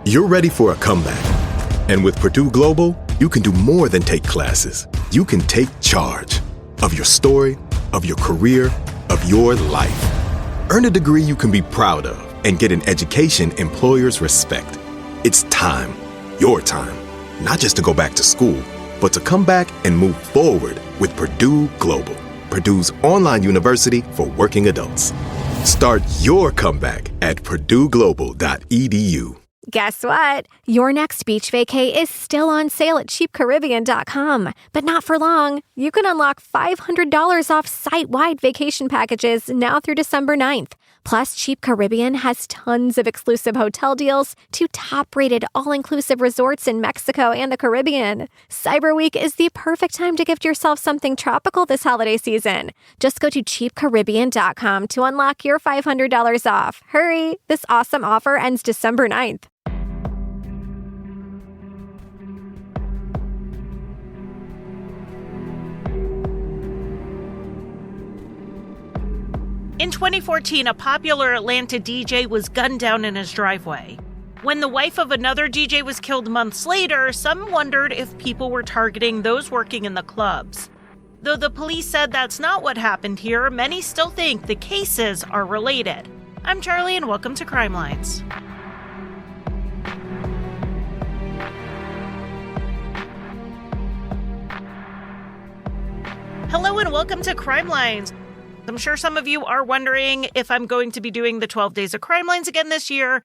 You're ready for a comeback. And with Purdue Global, you can do more than take classes. You can take charge of your story, of your career, of your life. Earn a degree you can be proud of and get an education employers respect. It's time, your time, not just to go back to school, but to come back and move forward with Purdue Global, Purdue's online university for working adults. Start your comeback at purdueglobal.edu. Guess what? Your next beach vacay is still on sale at cheapcaribbean.com, but not for long. You can unlock $500 off site-wide vacation packages now through December 9th. Plus, Cheap Caribbean has tons of exclusive hotel deals to top-rated all-inclusive resorts in Mexico and the Caribbean. Cyber Week is the perfect time to gift yourself something tropical this holiday season. Just go to cheapcaribbean.com to unlock your $500 off. Hurry! This awesome offer ends December 9th. In 2014, a popular Atlanta DJ was gunned down in his driveway. When the wife of another DJ was killed months later, some wondered if people were targeting those working in the clubs. Though the police said that's not what happened here, many still think the cases are related. I'm Charlie, and welcome to Crime Lines. Hello and welcome to Crime Lines. I'm sure some of you are wondering if I'm going to be doing the 12 Days of Crime Lines again this year.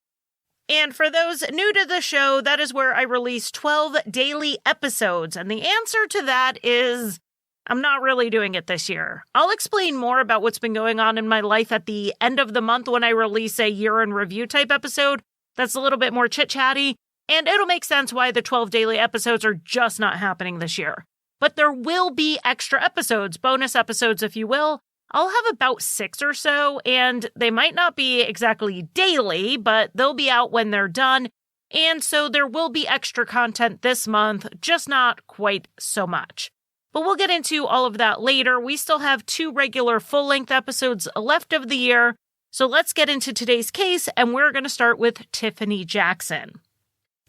And for those new to the show, that is where I release 12 daily episodes. And the answer to that is I'm not really doing it this year. I'll explain more about what's been going on in my life at the end of the month when I release a year in review type episode that's a little bit more chit-chatty. And it'll make sense why the 12 daily episodes are just not happening this year. But there will be extra episodes, bonus episodes, if you will. I'll have about 6 or so, and they might not be exactly daily, but they'll be out when they're done. And so there will be extra content this month, just not quite so much. But we'll get into all of that later. We still have 2 regular full-length episodes left of the year. So let's get into today's case, and we're going to start with Tiffany Jackson.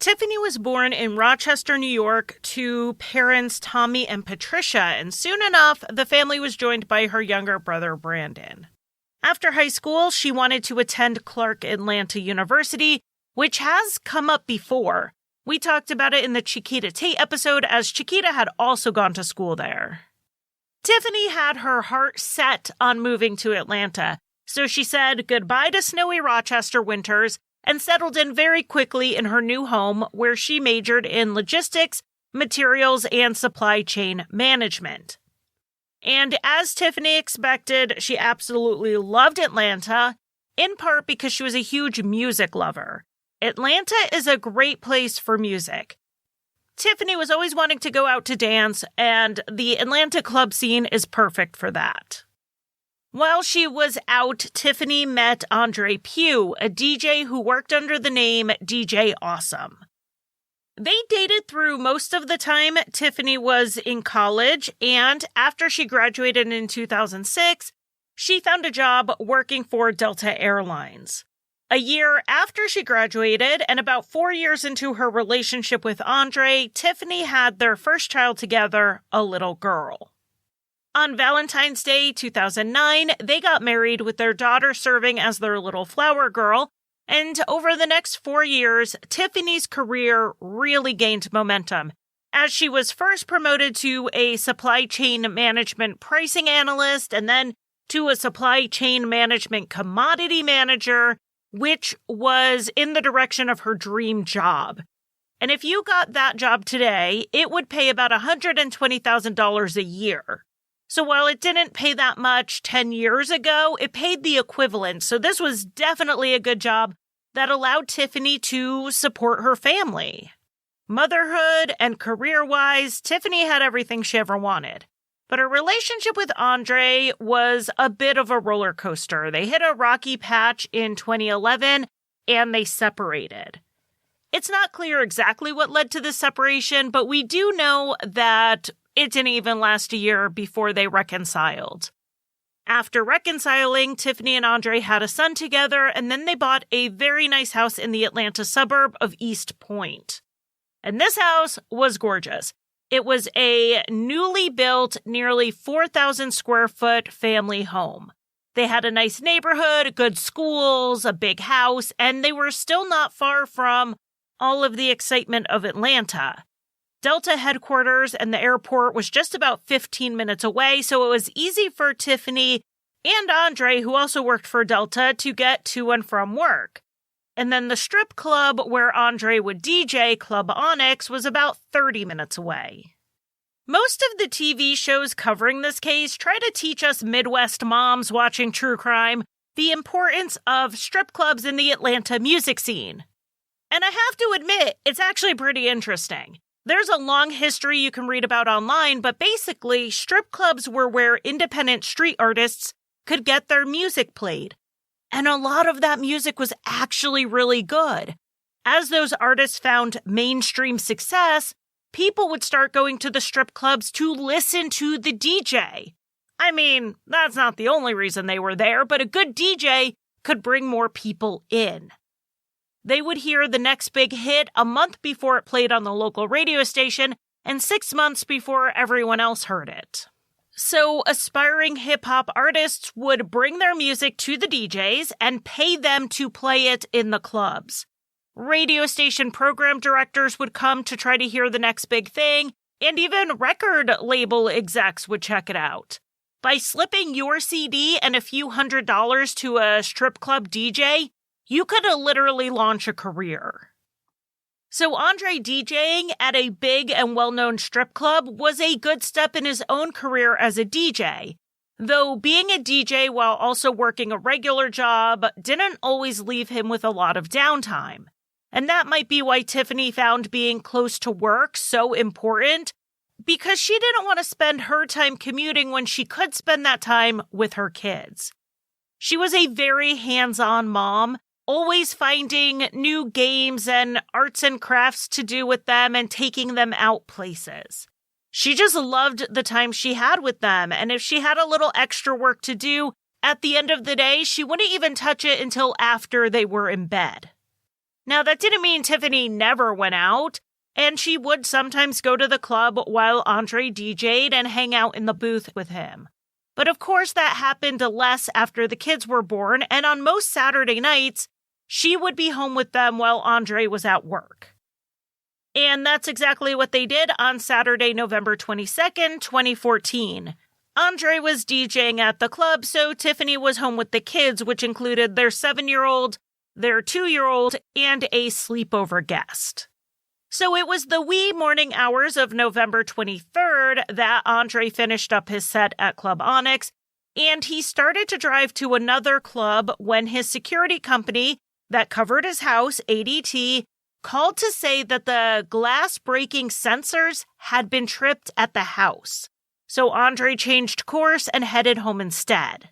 Tiffany was born in Rochester, New York, to parents Tommy and Patricia, and soon enough, the family was joined by her younger brother, Brandon. After high school, she wanted to attend Clark Atlanta University, which has come up before. We talked about it in the Chiquita Tate episode, as Chiquita had also gone to school there. Tiffany had her heart set on moving to Atlanta, so she said goodbye to snowy Rochester winters and settled in very quickly in her new home, where she majored in logistics, materials, and supply chain management. And as Tiffany expected, she absolutely loved Atlanta, in part because she was a huge music lover. Atlanta is a great place for music. Tiffany was always wanting to go out to dance, and the Atlanta club scene is perfect for that. While she was out, Tiffany met Andre Pugh, a DJ who worked under the name DJ Awesome. They dated through most of the time Tiffany was in college, and after she graduated in 2006, she found a job working for Delta Airlines. A year after she graduated, and about 4 years into her relationship with Andre, Tiffany had their first child together, a little girl. On Valentine's Day 2009, they got married with their daughter serving as their little flower girl, and over the next 4 years, Tiffany's career really gained momentum, as she was first promoted to a supply chain management pricing analyst and then to a supply chain management commodity manager, which was in the direction of her dream job. And if you got that job today, it would pay about $120,000 a year. So while it didn't pay that much 10 years ago, it paid the equivalent. So this was definitely a good job that allowed Tiffany to support her family. Motherhood and career-wise, Tiffany had everything she ever wanted. But her relationship with Andre was a bit of a roller coaster. They hit a rocky patch in 2011, and they separated. It's not clear exactly what led to this separation, but we do know that it didn't even last a year before they reconciled. After reconciling, Tiffany and Andre had a son together, and then they bought a very nice house in the Atlanta suburb of East Point. And this house was gorgeous. It was a newly built, nearly 4,000 square foot family home. They had a nice neighborhood, good schools, a big house, and they were still not far from all of the excitement of Atlanta. Delta headquarters and the airport was just about 15 minutes away, so it was easy for Tiffany and Andre, who also worked for Delta, to get to and from work. And then the strip club where Andre would DJ, Club Onyx, was about 30 minutes away. Most of the TV shows covering this case try to teach us Midwest moms watching true crime the importance of strip clubs in the Atlanta music scene. And I have to admit, it's actually pretty interesting. There's a long history you can read about online, but basically, strip clubs were where independent street artists could get their music played. And a lot of that music was actually really good. As those artists found mainstream success, people would start going to the strip clubs to listen to the DJ. I mean, that's not the only reason they were there, but a good DJ could bring more people in. They would hear the next big hit a month before it played on the local radio station and 6 months before everyone else heard it. So aspiring hip-hop artists would bring their music to the DJs and pay them to play it in the clubs. Radio station program directors would come to try to hear the next big thing, and even record label execs would check it out. By slipping your CD and a few $100s to a strip club DJ, you could literally launch a career. So Andre DJing at a big and well-known strip club was a good step in his own career as a DJ, though being a DJ while also working a regular job didn't always leave him with a lot of downtime. And that might be why Tiffany found being close to work so important, because she didn't want to spend her time commuting when she could spend that time with her kids. She was a very hands-on mom, always finding new games and arts and crafts to do with them and taking them out places. She just loved the time she had with them, and if she had a little extra work to do, at the end of the day, she wouldn't even touch it until after they were in bed. Now, that didn't mean Tiffany never went out, and she would sometimes go to the club while Andre DJ'd and hang out in the booth with him. But of course, that happened less after the kids were born, and on most Saturday nights, she would be home with them while Andre was at work. And that's exactly what they did on Saturday, November 22nd, 2014. Andre was DJing at the club, so Tiffany was home with the kids, which included their 7-year-old, their 2-year-old, and a sleepover guest. So it was the wee morning hours of November 23rd that Andre finished up his set at Club Onyx, and he started to drive to another club when his security company that covered his house, ADT, called to say that the glass-breaking sensors had been tripped at the house. So Andre changed course and headed home instead.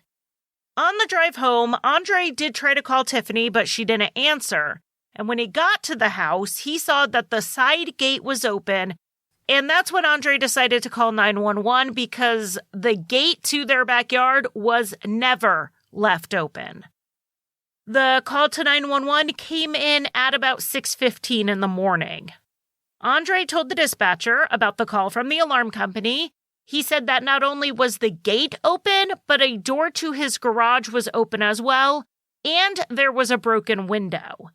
On the drive home, Andre did try to call Tiffany, but she didn't answer. And when he got to the house, he saw that the side gate was open, and that's when Andre decided to call 911 because the gate to their backyard was never left open. The call to 911 came in at about 6:15 in the morning. Andre told the dispatcher about the call from the alarm company. He said that not only was the gate open, but a door to his garage was open as well, and there was a broken window.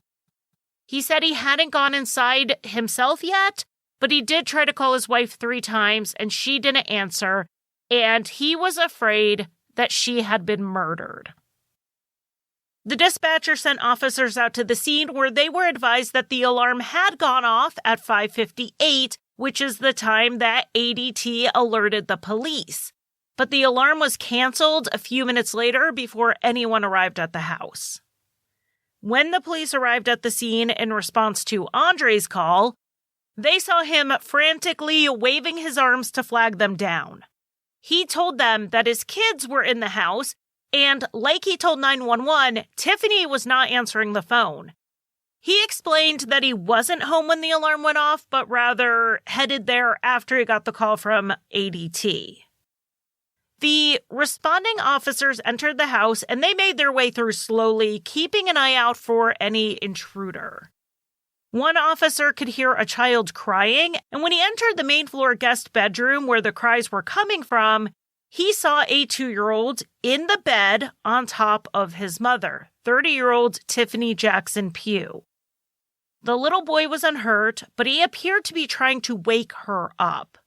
He said he hadn't gone inside himself yet, but he did try to call his wife 3 times, and she didn't answer, and he was afraid that she had been murdered. The dispatcher sent officers out to the scene where they were advised that the alarm had gone off at 5:58, which is the time that ADT alerted the police. But the alarm was canceled a few minutes later before anyone arrived at the house. When the police arrived at the scene in response to Andre's call, they saw him frantically waving his arms to flag them down. He told them that his kids were in the house, and like he told 911, Tiffany was not answering the phone. He explained that he wasn't home when the alarm went off, but rather headed there after he got the call from ADT. The responding officers entered the house and they made their way through slowly, keeping an eye out for any intruder. One officer could hear a child crying, and when he entered the main floor guest bedroom where the cries were coming from, he saw a 2-year-old in the bed on top of his mother, 30-year-old Tiffany Jackson-Pew. The little boy was unhurt, but he appeared to be trying to wake her up.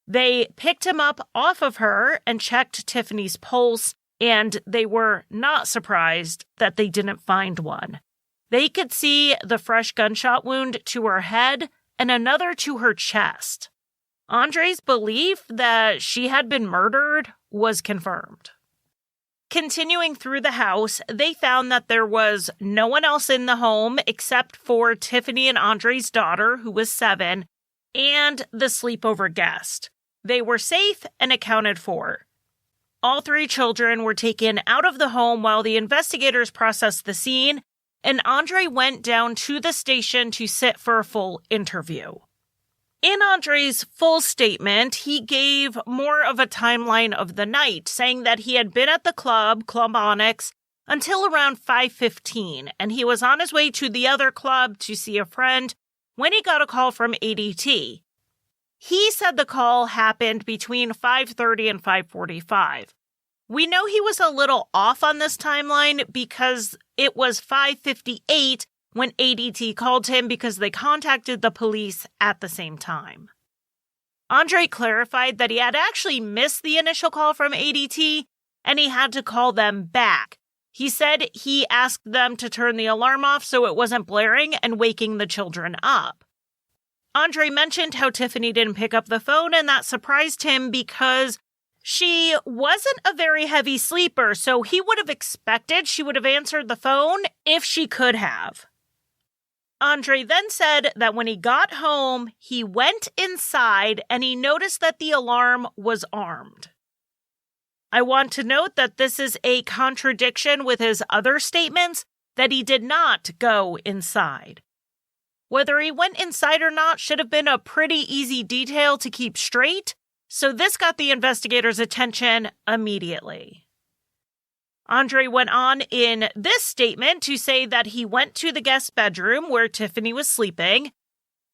They picked him up off of her and checked Tiffany's pulse, and they were not surprised that they didn't find one. They could see the fresh gunshot wound to her head and another to her chest. Andre's belief that she had been murdered was confirmed. Continuing through the house, they found that there was no one else in the home except for Tiffany and Andre's daughter, who was 7, and the sleepover guest. They were safe and accounted for. All 3 children were taken out of the home while the investigators processed the scene, and Andre went down to the station to sit for a full interview. In Andre's full statement, he gave more of a timeline of the night, saying that he had been at the Club Onyx, until around 5:15, and he was on his way to the other club to see a friend when he got a call from ADT. He said the call happened between 5:30 and 5:45. We know he was a little off on this timeline because it was 5:58 when ADT called him because they contacted the police at the same time. Andre clarified that he had actually missed the initial call from ADT and he had to call them back. He said he asked them to turn the alarm off so it wasn't blaring and waking the children up. Andre mentioned how Tiffany didn't pick up the phone, and that surprised him because she wasn't a very heavy sleeper, so he would have expected she would have answered the phone if she could have. Andre then said that when he got home, he went inside and he noticed that the alarm was armed. I want to note that this is a contradiction with his other statements that he did not go inside. Whether he went inside or not should have been a pretty easy detail to keep straight, so this got the investigators' attention immediately. Andre went on in this statement to say that he went to the guest bedroom where Tiffany was sleeping.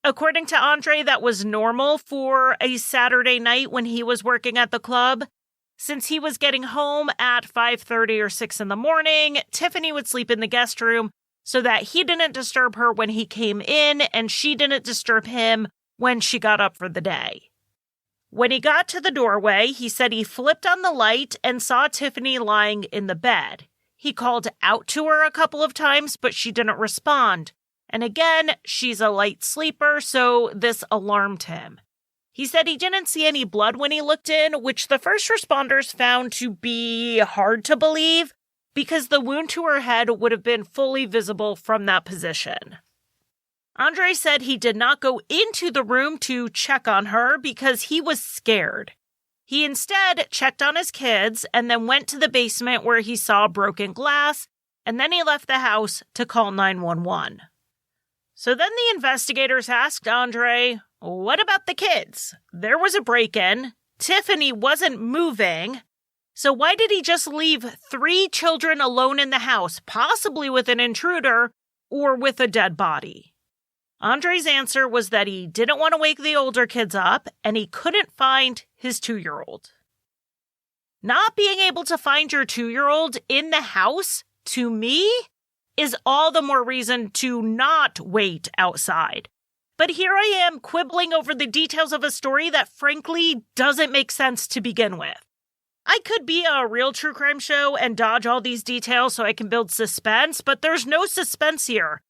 According to Andre, that was normal for a Saturday night when he was working at the club. Since he was getting home at 5:30 or 6 in the morning, Tiffany would sleep in the guest room so that he didn't disturb her when he came in and she didn't disturb him when she got up for the day. When he got to the doorway, he said he flipped on the light and saw Tiffany lying in the bed. He called out to her a couple of times, but she didn't respond. And again, she's a light sleeper, so this alarmed him. He said he didn't see any blood when he looked in, which the first responders found to be hard to believe because the wound to her head would have been fully visible from that position. Andre said he did not go into the room to check on her because he was scared. He instead checked on his kids and then went to the basement where he saw broken glass, and then he left the house to call 911. So then the investigators asked Andre, "What about the kids? There was a break-in. Tiffany wasn't moving. So why did he just leave 3 children alone in the house, possibly with an intruder or with a dead body?" Andre's answer was that he didn't want to wake the older kids up and he couldn't find his 2-year-old. Not being able to find your 2-year-old in the house, to me, is all the more reason to not wait outside. But here I am quibbling over the details of a story that frankly doesn't make sense to begin with. I could be a real true crime show and dodge all these details so I can build suspense, but there's no suspense here.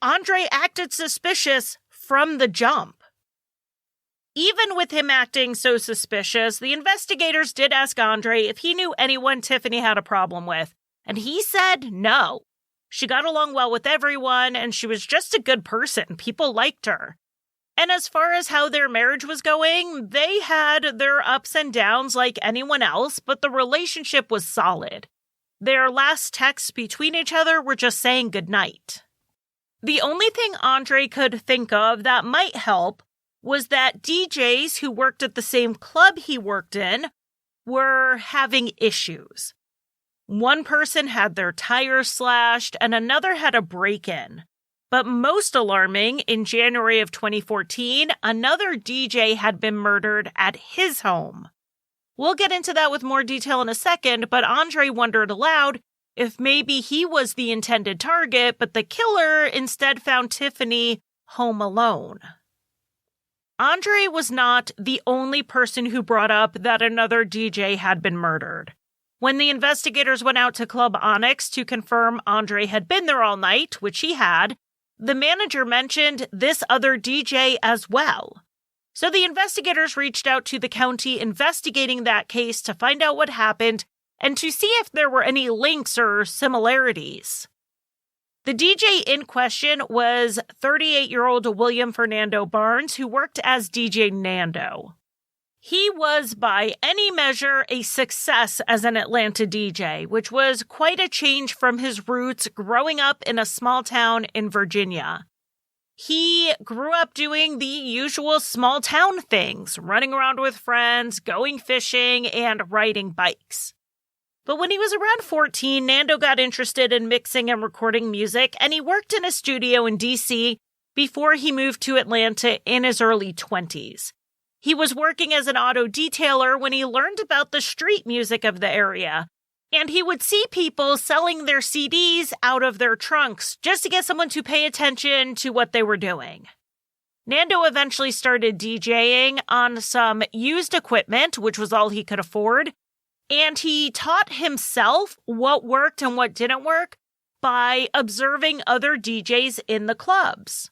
Andre acted suspicious from the jump. Even with him acting so suspicious, the investigators did ask Andre if he knew anyone Tiffany had a problem with, and he said no. She got along well with everyone, and she was just a good person. People liked her. And as far as how their marriage was going, they had their ups and downs like anyone else, but the relationship was solid. Their last texts between each other were just saying goodnight. The only thing Andre could think of that might help was that DJs who worked at the same club he worked in were having issues. One person had their tires slashed and another had a break-in. But most alarming, in January of 2014, another DJ had been murdered at his home. We'll get into that with more detail in a second, but Andre wondered aloud if maybe he was the intended target, but the killer instead found Tiffany home alone. Andre was not the only person who brought up that another DJ had been murdered. When the investigators went out to Club Onyx to confirm Andre had been there all night, which he had, the manager mentioned this other DJ as well. So the investigators reached out to the county investigating that case to find out what happened and to see if there were any links or similarities. The DJ in question was 38-year-old William Fernando Barnes, who worked as DJ Nando. He was, by any measure, a success as an Atlanta DJ, which was quite a change from his roots growing up in a small town in Virginia. He grew up doing the usual small town things, running around with friends, going fishing, and riding bikes. But when he was around 14, Nando got interested in mixing and recording music, and he worked in a studio in D.C. before he moved to Atlanta in his early 20s. He was working as an auto detailer when he learned about the street music of the area, and he would see people selling their CDs out of their trunks just to get someone to pay attention to what they were doing. Nando eventually started DJing on some used equipment, which was all he could afford, and he taught himself what worked and what didn't work by observing other DJs in the clubs.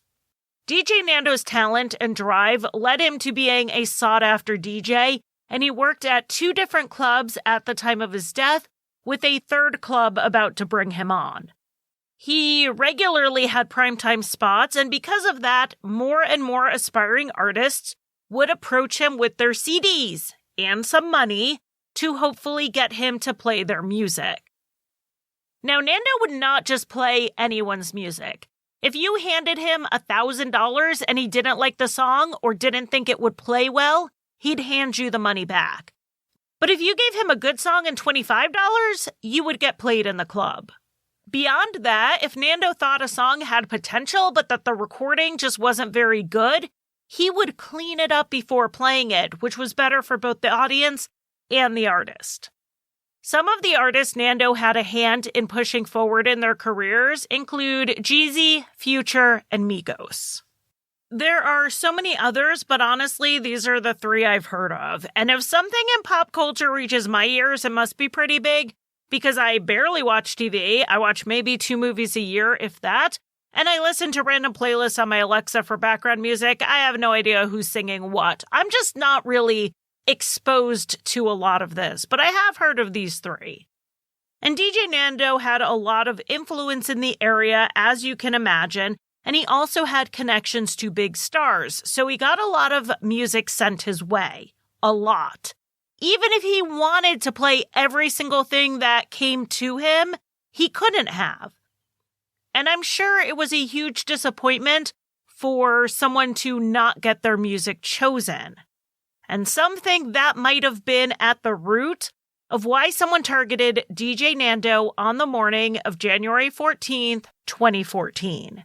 DJ Nando's talent and drive led him to being a sought-after DJ, and he worked at 2 different clubs at the time of his death, with a 3rd club about to bring him on. He regularly had primetime spots, and because of that, more and more aspiring artists would approach him with their CDs and some money to hopefully get him to play their music. Now, Nando would not just play anyone's music. If you handed him $1,000 and he didn't like the song or didn't think it would play well, he'd hand you the money back. But if you gave him a good song and $25, you would get played in the club. Beyond that, if Nando thought a song had potential but that the recording just wasn't very good, he would clean it up before playing it, which was better for both the audience and the artist. Some of the artists Nando had a hand in pushing forward in their careers include Jeezy, Future, and Migos. There are so many others, but honestly, these are the 3 I've heard of. And if something in pop culture reaches my ears, it must be pretty big, because I barely watch TV. I watch maybe 2 movies a year, if that. And I listen to random playlists on my Alexa for background music. I have no idea who's singing what. I'm just not really exposed to a lot of this, but I have heard of these 3. And DJ Nando had a lot of influence in the area, as you can imagine, and he also had connections to big stars, so he got a lot of music sent his way. A lot. Even if he wanted to play every single thing that came to him, he couldn't have. And I'm sure it was a huge disappointment for someone to not get their music chosen. And some think that might have been at the root of why someone targeted DJ Nando on the morning of January 14th, 2014.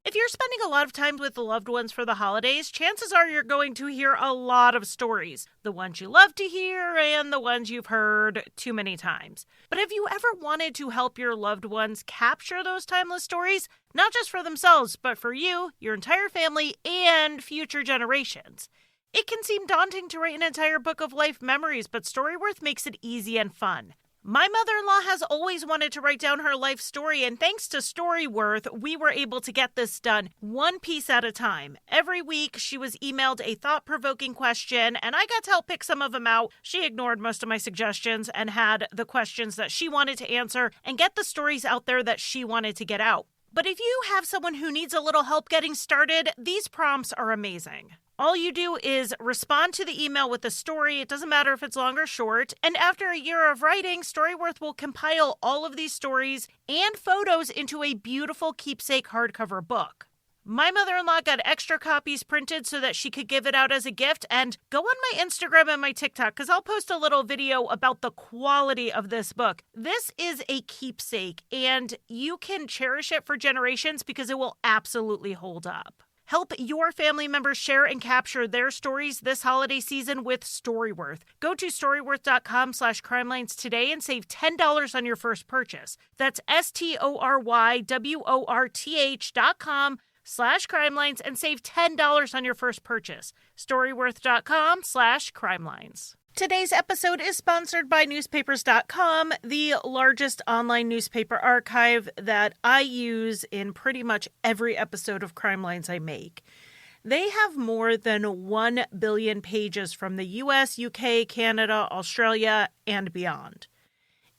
If you're spending a lot of time with the loved ones for the holidays, chances are you're going to hear a lot of stories. The ones you love to hear and the ones you've heard too many times. But have you ever wanted to help your loved ones capture those timeless stories? Not just for themselves, but for you, your entire family, and future generations. It can seem daunting to write an entire book of life memories, but Storyworth makes it easy and fun. My mother-in-law has always wanted to write down her life story, and thanks to Storyworth, we were able to get this done one piece at a time. Every week, she was emailed a thought-provoking question, and I got to help pick some of them out. She ignored most of my suggestions and had the questions that she wanted to answer and get the stories out there that she wanted to get out. But if you have someone who needs a little help getting started, these prompts are amazing. All you do is respond to the email with a story. It doesn't matter if it's long or short. And after a year of writing, Storyworth will compile all of these stories and photos into a beautiful keepsake hardcover book. My mother-in-law got extra copies printed so that she could give it out as a gift. And go on my Instagram and my TikTok because I'll post a little video about the quality of this book. This is a keepsake and you can cherish it for generations because it will absolutely hold up. Help your family members share and capture their stories this holiday season with Storyworth. Go to storyworth.com/crimelines today and save $10 on your first purchase. That's STORYWORTH.com/crimelines and save $10 on your first purchase. Storyworth.com/crimelines. Today's episode is sponsored by newspapers.com, the largest online newspaper archive that I use in pretty much every episode of Crimelines I make. They have more than 1 billion pages from the US, UK, Canada, Australia, and beyond.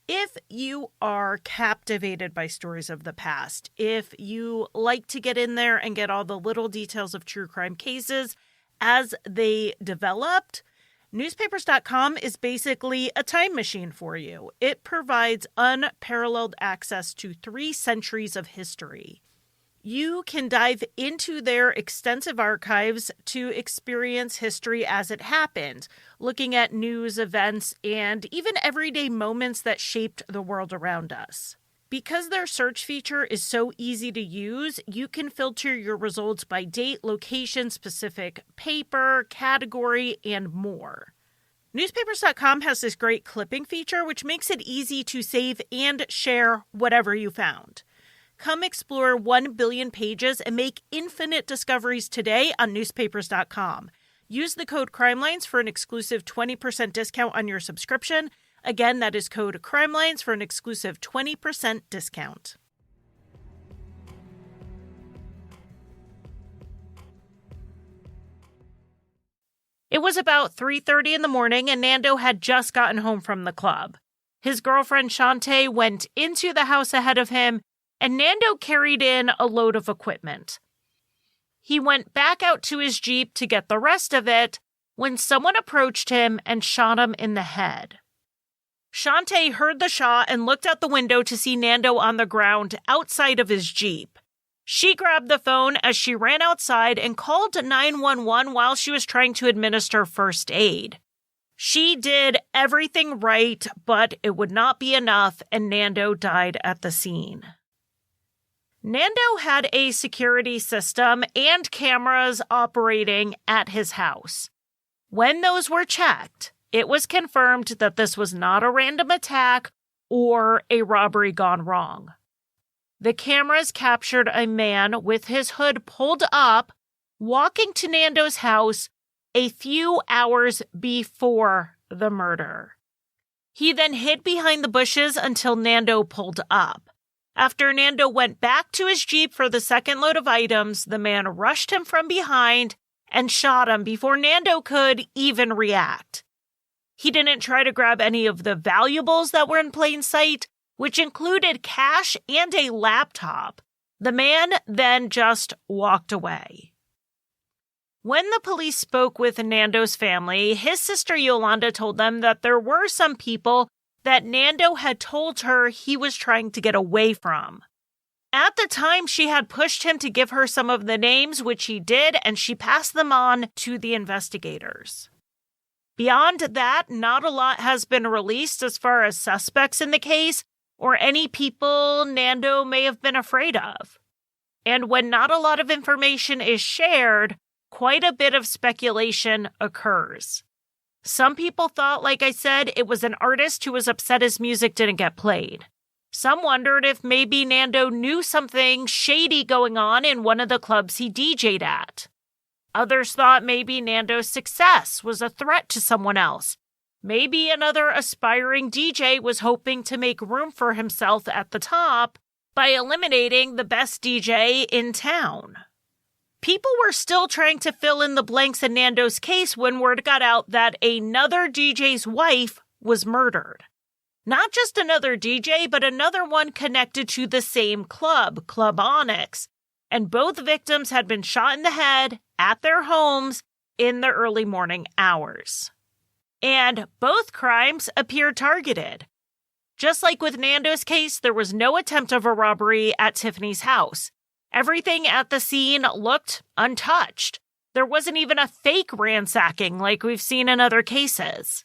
If you are captivated by stories of the past, if you like to get in there and get all the little details of true crime cases as they developed, newspapers.com is basically a time machine for you. It provides unparalleled access to 3 centuries of history. You can dive into their extensive archives to experience history as it happened, looking at news, events, and even everyday moments that shaped the world around us. Because their search feature is so easy to use, you can filter your results by date, location, specific paper, category, and more. Newspapers.com has this great clipping feature, which makes it easy to save and share whatever you found. Come explore 1 billion pages and make infinite discoveries today on newspapers.com. Use the code CRIMELINES for an exclusive 20% discount on your subscription. Again, that is code CRIMELINES for an exclusive 20% discount. It was about 3:30 in the morning and Nando had just gotten home from the club. His girlfriend Shantae went into the house ahead of him and Nando carried in a load of equipment. He went back out to his Jeep to get the rest of it when someone approached him and shot him in the head. Shantae heard the shot and looked out the window to see Nando on the ground outside of his Jeep. She grabbed the phone as she ran outside and called 911 while she was trying to administer first aid. She did everything right, but it would not be enough, and Nando died at the scene. Nando had a security system and cameras operating at his house. When those were checked, it was confirmed that this was not a random attack or a robbery gone wrong. The cameras captured a man with his hood pulled up, walking to Nando's house a few hours before the murder. He then hid behind the bushes until Nando pulled up. After Nando went back to his Jeep for the second load of items, the man rushed him from behind and shot him before Nando could even react. He didn't try to grab any of the valuables that were in plain sight, which included cash and a laptop. The man then just walked away. When the police spoke with Nando's family, his sister Yolanda told them that there were some people that Nando had told her he was trying to get away from. At the time, she had pushed him to give her some of the names, which he did, and she passed them on to the investigators. Beyond that, not a lot has been released as far as suspects in the case or any people Nando may have been afraid of. And when not a lot of information is shared, quite a bit of speculation occurs. Some people thought, like I said, it was an artist who was upset his music didn't get played. Some wondered if maybe Nando knew something shady going on in one of the clubs he DJ'd at. Others thought maybe Nando's success was a threat to someone else. Maybe another aspiring DJ was hoping to make room for himself at the top by eliminating the best DJ in town. People were still trying to fill in the blanks in Nando's case when word got out that another DJ's wife was murdered. Not just another DJ, but another one connected to the same club, Club Onyx. And both victims had been shot in the head at their homes in the early morning hours. And both crimes appear targeted. Just like with Nando's case, there was no attempt of a robbery at Tiffany's house. Everything at the scene looked untouched. There wasn't even a fake ransacking like we've seen in other cases.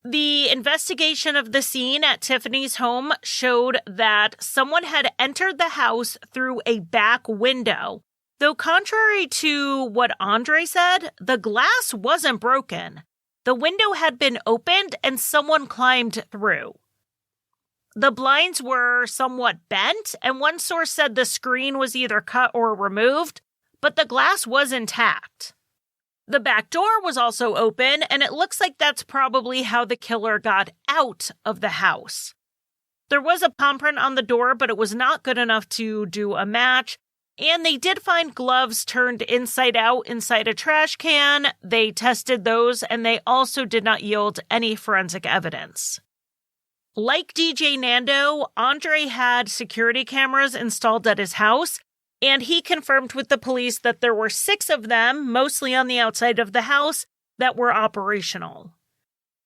The investigation of the scene at Tiffany's home showed that someone had entered the house through a back window. Though contrary to what Andre said, the glass wasn't broken. The window had been opened and someone climbed through. The blinds were somewhat bent, and one source said the screen was either cut or removed, but the glass was intact. The back door was also open, and it looks like that's probably how the killer got out of the house. There was a palm print on the door, but it was not good enough to do a match, and they did find gloves turned inside out inside a trash can. They tested those, and they also did not yield any forensic evidence. Like DJ Nando, Andre had security cameras installed at his house, and he confirmed with the police that there were 6 of them, mostly on the outside of the house, that were operational.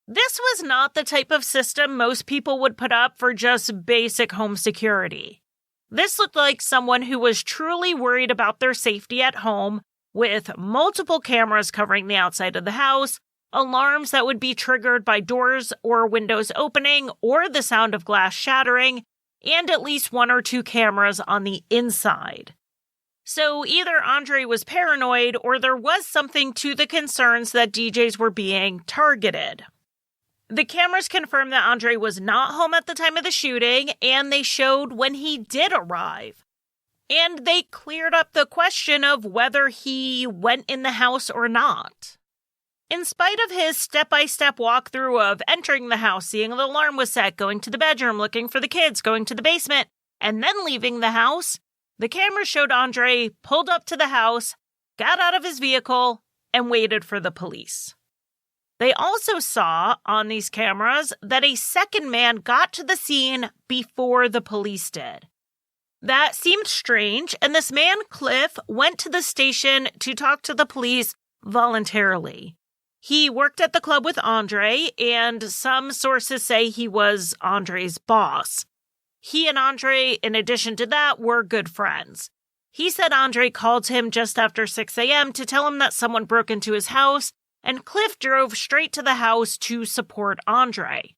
This was not the type of system most people would put up for just basic home security. This looked like someone who was truly worried about their safety at home, with multiple cameras covering the outside of the house, alarms that would be triggered by doors or windows opening or the sound of glass shattering, and at least 1 or 2 cameras on the inside. So either Andre was paranoid or there was something to the concerns that DJs were being targeted. The cameras confirmed that Andre was not home at the time of the shooting, and they showed when he did arrive. And they cleared up the question of whether he went in the house or not. In spite of his step-by-step walkthrough of entering the house, seeing the alarm was set, going to the bedroom, looking for the kids, going to the basement, and then leaving the house, the camera showed Andre pulled up to the house, got out of his vehicle, and waited for the police. They also saw on these cameras that a second man got to the scene before the police did. That seemed strange, and this man, Cliff, went to the station to talk to the police voluntarily. He worked at the club with Andre, and some sources say he was Andre's boss. He and Andre, in addition to that, were good friends. He said Andre called him just after 6 a.m. to tell him that someone broke into his house, and Cliff drove straight to the house to support Andre.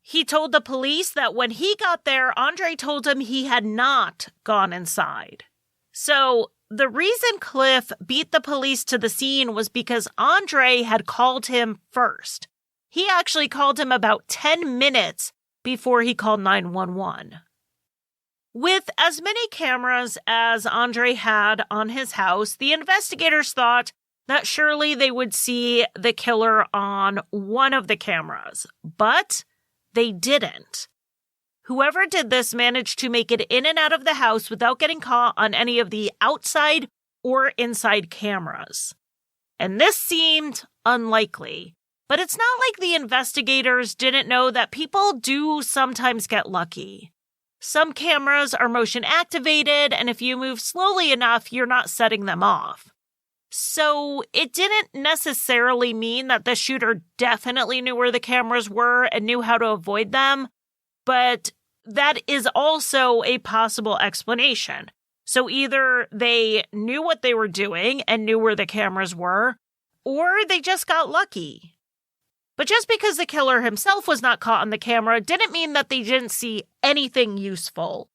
He told the police that when he got there, Andre told him he had not gone inside. So, the reason Cliff beat the police to the scene was because Andre had called him first. He actually called him about 10 minutes before he called 911. With as many cameras as Andre had on his house, the investigators thought that surely they would see the killer on one of the cameras, but they didn't. Whoever did this managed to make it in and out of the house without getting caught on any of the outside or inside cameras. And this seemed unlikely, but it's not like the investigators didn't know that people do sometimes get lucky. Some cameras are motion activated, and if you move slowly enough, you're not setting them off. So it didn't necessarily mean that the shooter definitely knew where the cameras were and knew how to avoid them, but that is also a possible explanation. So either they knew what they were doing and knew where the cameras were, or they just got lucky. But just because the killer himself was not caught on the camera didn't mean that they didn't see anything useful.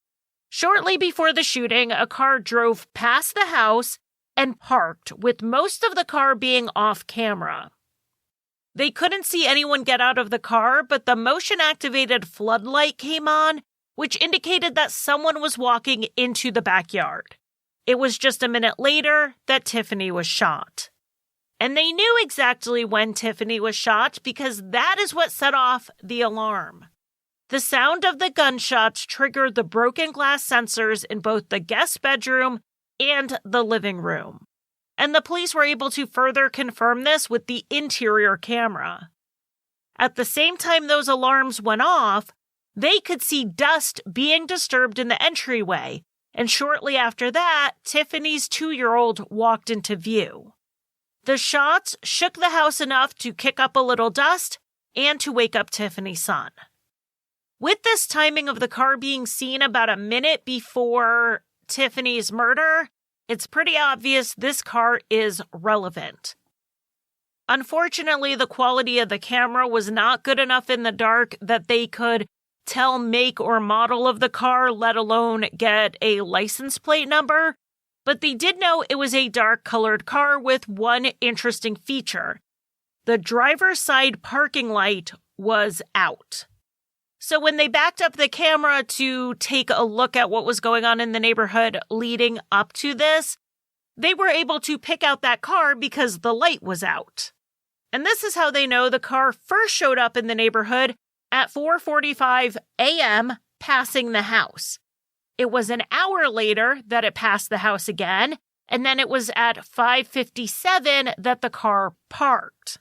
Shortly before the shooting, a car drove past the house and parked, with most of the car being off camera. They couldn't see anyone get out of the car, but the motion-activated floodlight came on, which indicated that someone was walking into the backyard. It was just a minute later that Tiffany was shot. And they knew exactly when Tiffany was shot because that is what set off the alarm. The sound of the gunshots triggered the broken glass sensors in both the guest bedroom and the living room. And the police were able to further confirm this with the interior camera. At the same time those alarms went off, they could see dust being disturbed in the entryway, and shortly after that, Tiffany's 2-year-old walked into view. The shots shook the house enough to kick up a little dust and to wake up Tiffany's son. With this timing of the car being seen about a minute before Tiffany's murder, it's pretty obvious this car is relevant. Unfortunately, the quality of the camera was not good enough in the dark that they could tell make or model of the car, let alone get a license plate number. But they did know it was a dark-colored car with one interesting feature. The driver's side parking light was out. So when they backed up the camera to take a look at what was going on in the neighborhood leading up to this, they were able to pick out that car because the light was out. And this is how they know the car first showed up in the neighborhood at 4:45 a.m., passing the house. It was an hour later that it passed the house again, and then it was at 5:57 that the car parked.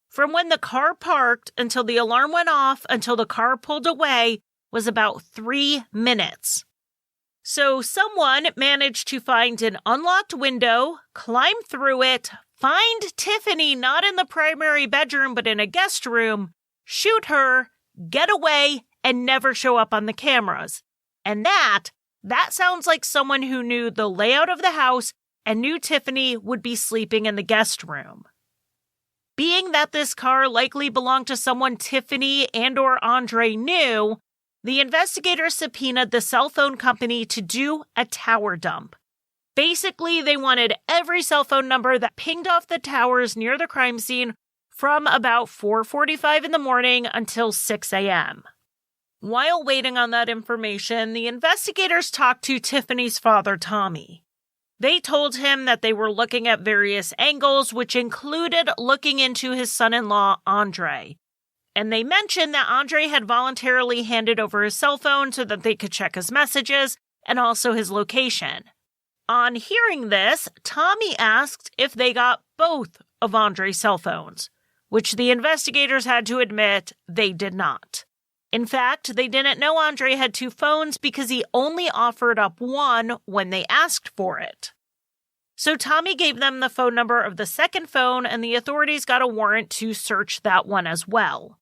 From when the car parked until the alarm went off until the car pulled away was about 3 minutes. So someone managed to find an unlocked window, climb through it, find Tiffany not in the primary bedroom but in a guest room, shoot her, get away, and never show up on the cameras. And that sounds like someone who knew the layout of the house and knew Tiffany would be sleeping in the guest room. Being that this car likely belonged to someone Tiffany and/or Andre knew, the investigators subpoenaed the cell phone company to do a tower dump. Basically, they wanted every cell phone number that pinged off the towers near the crime scene from about 4:45 in the morning until 6 a.m. While waiting on that information, the investigators talked to Tiffany's father, Tommy. They told him that they were looking at various angles, which included looking into his son-in-law, Andre. And they mentioned that Andre had voluntarily handed over his cell phone so that they could check his messages and also his location. On hearing this, Tommy asked if they got both of Andre's cell phones, which the investigators had to admit they did not. In fact, they didn't know Andre had 2 phones because he only offered up one when they asked for it. So Tommy gave them the phone number of the second phone, and the authorities got a warrant to search that one as well.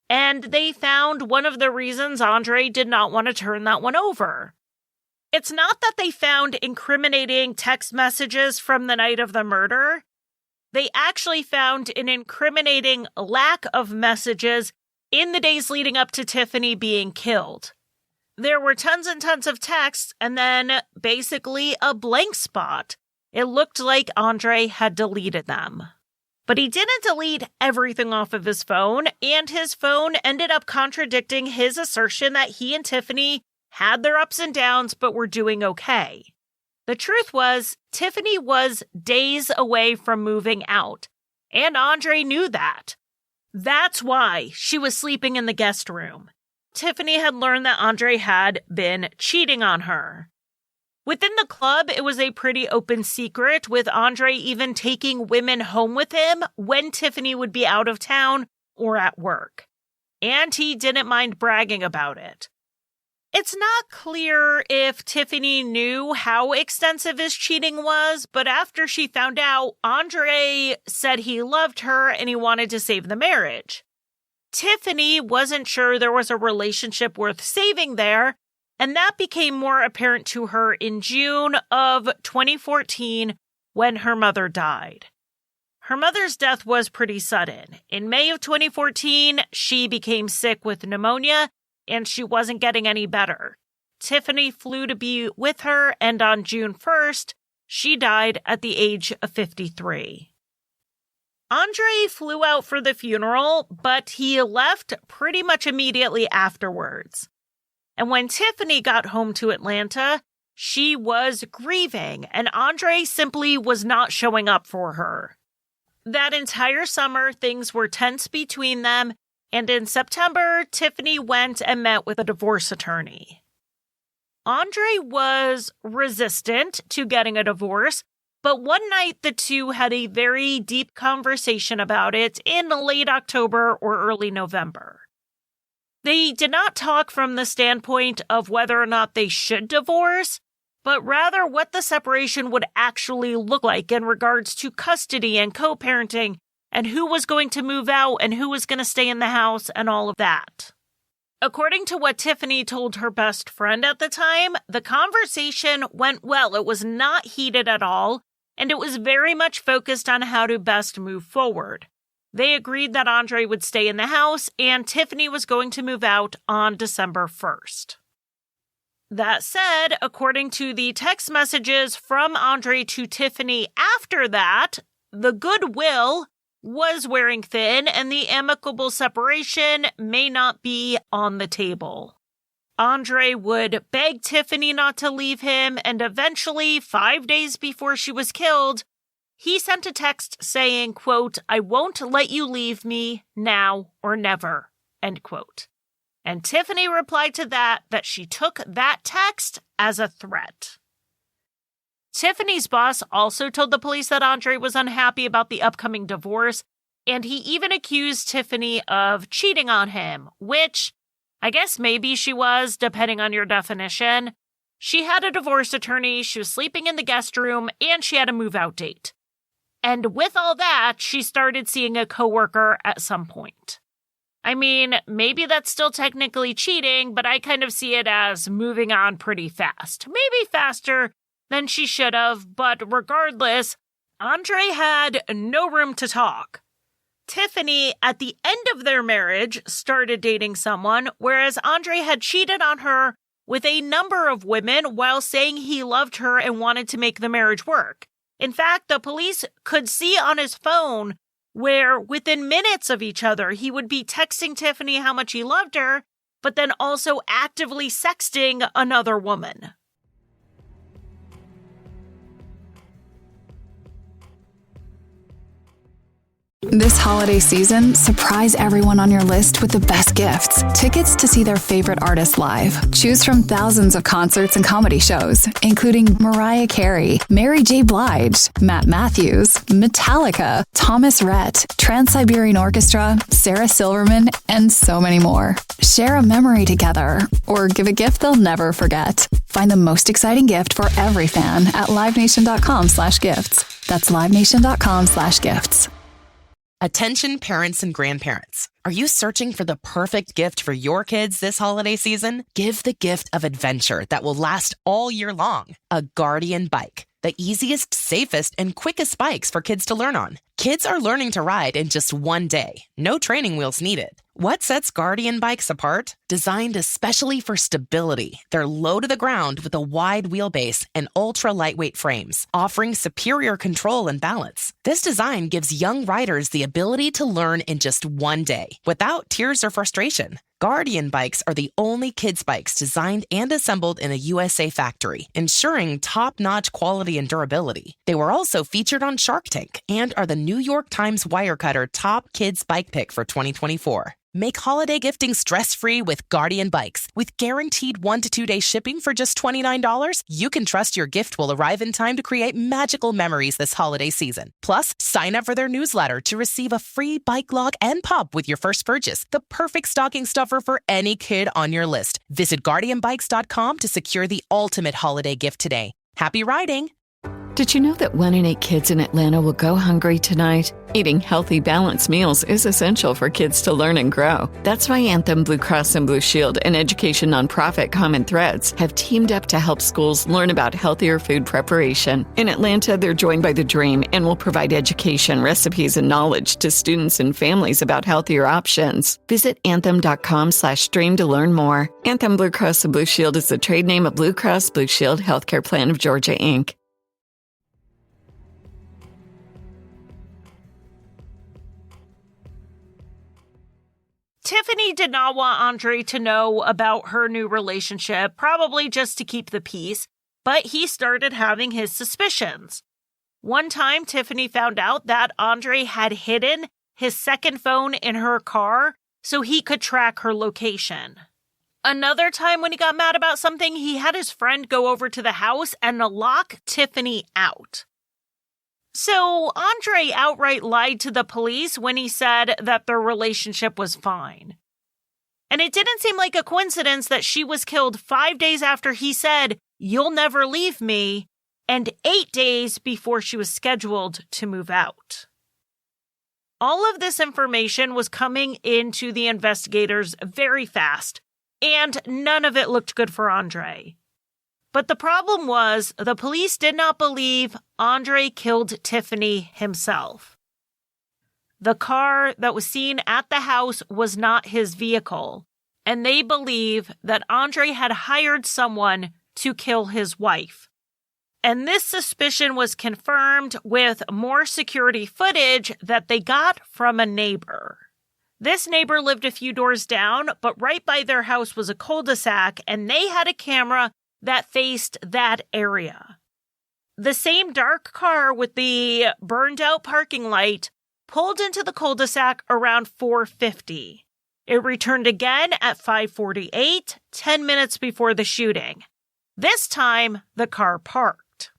And they found one of the reasons Andre did not want to turn that one over. It's not that they found incriminating text messages from the night of the murder. They actually found an incriminating lack of messages in the days leading up to Tiffany being killed. There were tons and tons of texts and then basically a blank spot. It looked like Andre had deleted them. But he didn't delete everything off of his phone, and his phone ended up contradicting his assertion that he and Tiffany had their ups and downs but were doing okay. The truth was, Tiffany was days away from moving out, and Andre knew that. That's why she was sleeping in the guest room. Tiffany had learned that Andre had been cheating on her. Within the club, it was a pretty open secret, with Andre even taking women home with him when Tiffany would be out of town or at work. And he didn't mind bragging about it. It's not clear if Tiffany knew how extensive his cheating was, but after she found out, Andre said he loved her and he wanted to save the marriage. Tiffany wasn't sure there was a relationship worth saving there, and that became more apparent to her in June of 2014 when her mother died. Her mother's death was pretty sudden. In May of 2014, she became sick with pneumonia, and she wasn't getting any better. Tiffany flew to be with her, and on June 1st, she died at the age of 53. Andre flew out for the funeral, but he left pretty much immediately afterwards. And when Tiffany got home to Atlanta, she was grieving, and Andre simply was not showing up for her. That entire summer, things were tense between them, and in September, Tiffany went and met with a divorce attorney. Andre was resistant to getting a divorce, but one night the two had a very deep conversation about it in late October or early November. They did not talk from the standpoint of whether or not they should divorce, but rather what the separation would actually look like in regards to custody and co-parenting, and who was going to move out and who was going to stay in the house and all of that. According to what Tiffany told her best friend at the time, the conversation went well. It was not heated at all, and it was very much focused on how to best move forward. They agreed that Andre would stay in the house, and Tiffany was going to move out on December 1st. That said, according to the text messages from Andre to Tiffany after that, the goodwill was wearing thin and the amicable separation may not be on the table. Andre would beg Tiffany not to leave him, and eventually, 5 days before she was killed, he sent a text saying, quote, "I won't let you leave me now or never," end quote. And Tiffany replied to that she took that text as a threat. Tiffany's boss also told the police that Andre was unhappy about the upcoming divorce, and he even accused Tiffany of cheating on him, which I guess maybe she was, depending on your definition. She had a divorce attorney, she was sleeping in the guest room, and she had a move-out date. And with all that, she started seeing a coworker at some point. I mean, maybe that's still technically cheating, but I kind of see it as moving on pretty fast. Maybe faster than she should have, but regardless, Andre had no room to talk. Tiffany, at the end of their marriage, started dating someone, whereas Andre had cheated on her with a number of women while saying he loved her and wanted to make the marriage work. In fact, the police could see on his phone where within minutes of each other, he would be texting Tiffany how much he loved her, but then also actively sexting another woman. This holiday season, surprise everyone on your list with the best gifts. Tickets to see their favorite artists live. Choose from thousands of concerts and comedy shows, including Mariah Carey, Mary J. Blige, Matt Matthews, Metallica, Thomas Rhett, Trans-Siberian Orchestra, Sarah Silverman, and so many more. Share a memory together, or give a gift they'll never forget. Find the most exciting gift for every fan at livenation.com/gifts. That's livenation.com/gifts. Attention parents and grandparents. Are you searching for the perfect gift for your kids this holiday season? Give the gift of adventure that will last all year long. A Guardian bike. The easiest, safest, and quickest bikes for kids to learn on. Kids are learning to ride in just one day. No training wheels needed. What sets Guardian bikes apart? Designed especially for stability, they're low to the ground with a wide wheelbase and ultra-lightweight frames, offering superior control and balance. This design gives young riders the ability to learn in just one day, without tears or frustration. Guardian bikes are the only kids' bikes designed and assembled in a USA factory, ensuring top-notch quality and durability. They were also featured on Shark Tank and are the New York Times Wirecutter Top Kids Bike Pick for 2024. Make holiday gifting stress-free with Guardian bikes. With guaranteed 1 to 2 day shipping for just $29, you can trust your gift will arrive in time to create magical memories this holiday season. Plus, sign up for their newsletter to receive a free bike log and pop with your first purchase. The perfect stocking stuffer for any kid on your list. Visit guardianbikes.com to secure the ultimate holiday gift today. Happy riding! Did you know that 1 in 8 kids in Atlanta will go hungry tonight? Eating healthy, balanced meals is essential for kids to learn and grow. That's why Anthem Blue Cross and Blue Shield and education nonprofit Common Threads have teamed up to help schools learn about healthier food preparation. In Atlanta, they're joined by The Dream and will provide education, recipes, and knowledge to students and families about healthier options. Visit anthem.com/dream to learn more. Anthem Blue Cross and Blue Shield is the trade name of Blue Cross Blue Shield Healthcare Plan of Georgia, Inc. Tiffany did not want Andre to know about her new relationship, probably just to keep the peace, but he started having his suspicions. One time, Tiffany found out that Andre had hidden his second phone in her car so he could track her location. Another time when he got mad about something, he had his friend go over to the house and lock Tiffany out. So Andre outright lied to the police when he said that their relationship was fine. And it didn't seem like a coincidence that she was killed 5 days after he said, "You'll never leave me," and 8 days before she was scheduled to move out. All of this information was coming into the investigators very fast, and none of it looked good for Andre. But the problem was the police did not believe Andre killed Tiffany himself. The car that was seen at the house was not his vehicle, and they believe that Andre had hired someone to kill his wife. And this suspicion was confirmed with more security footage that they got from a neighbor. This neighbor lived a few doors down, but right by their house was a cul-de-sac, and they had a camera that faced that area. The same dark car with the burned-out parking light pulled into the cul-de-sac around 4:50. It returned again at 5:48, 10 minutes before the shooting. This time, the car parked.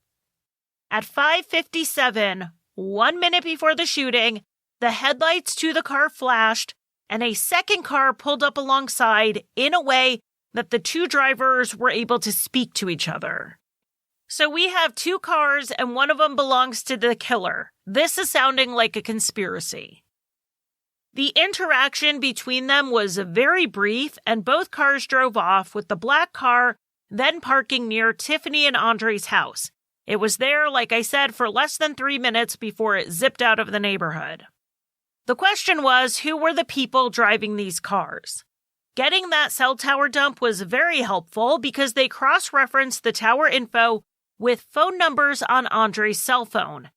At 5:57, 1 minute before the shooting, the headlights to the car flashed, and a second car pulled up alongside in a way that the two drivers were able to speak to each other. So we have two cars, and one of them belongs to the killer. This is sounding like a conspiracy. The interaction between them was very brief, and both cars drove off, with the black car then parking near Tiffany and Andre's house. It was there, like I said, for less than 3 minutes before it zipped out of the neighborhood. The question was, who were the people driving these cars? Getting that cell tower dump was very helpful because they cross-referenced the tower info with phone numbers on Andre's cell phone.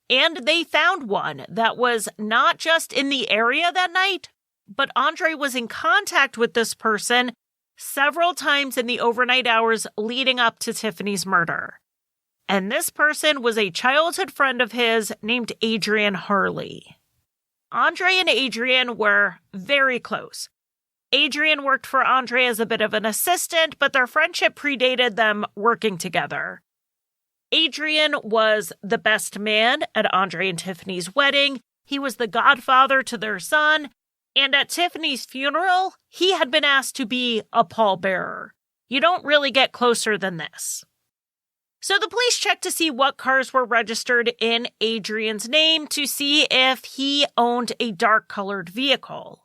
And they found one that was not just in the area that night, but Andre was in contact with this person several times in the overnight hours leading up to Tiffany's murder. And this person was a childhood friend of his named Adrian Harley. Andre and Adrian were very close. Adrian worked for Andre as a bit of an assistant, but their friendship predated them working together. Adrian was the best man at Andre and Tiffany's wedding. He was the godfather to their son. And at Tiffany's funeral, he had been asked to be a pallbearer. You don't really get closer than this. So the police checked to see what cars were registered in Adrian's name to see if he owned a dark-colored vehicle.